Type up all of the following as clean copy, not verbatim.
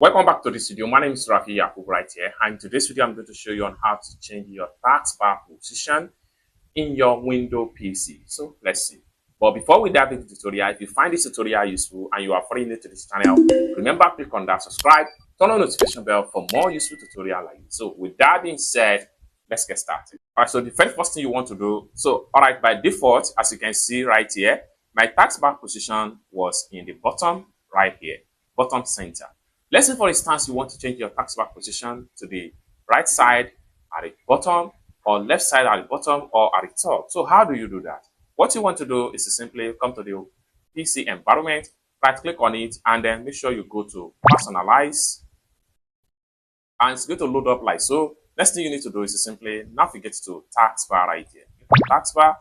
Welcome back to this video. My name is Rafi Yakub right here, and in today's video I'm going to show you on how to change your taskbar position in your Windows PC. So let's see. But before we dive into the tutorial, if you find this tutorial useful and you are foreign new to this channel, remember click on that subscribe, turn on the notification bell for more useful tutorial like this. So with that being said, let's get started. All right, so the first thing you want to do, by default, as you can see right here, my taskbar position was in the bottom right here, bottom center. Let's say, for instance, you want to change your taskbar position to the right side at the bottom, or left side at the bottom, or at the top. So how do you do that? What you want to do is to simply come to the PC environment, right-click on it, and then make sure you go to Personalize. And it's going to load up like so. Next thing you need to do is to simply navigate to Taskbar right here. Taskbar,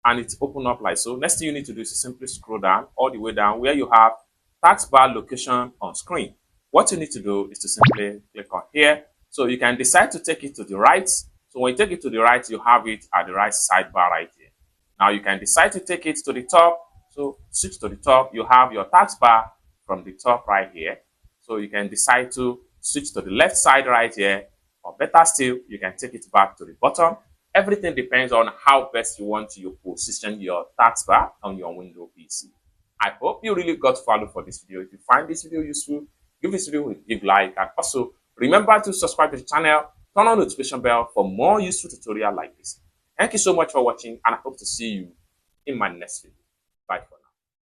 and it's open up like so. Next thing you need to do is to simply scroll down all the way down where you have taskbar location on screen. What you need to do is to simply click on here. So you can decide to take it to the right. So when you take it to the right, you have it at the right sidebar right here. Now you can decide to take it to the top. So switch to the top. You have your taskbar from the top right here. So you can decide to switch to the left side right here, or better still, you can take it back to the bottom. Everything depends on how best you want to position your taskbar on your Windows PC. I hope you really got value for this video. If you find this video useful, give this video a big like, and also remember to subscribe to the channel, turn on the notification bell for more useful tutorials like this. Thank you so much for watching, and I hope to see you in my next video. Bye for now.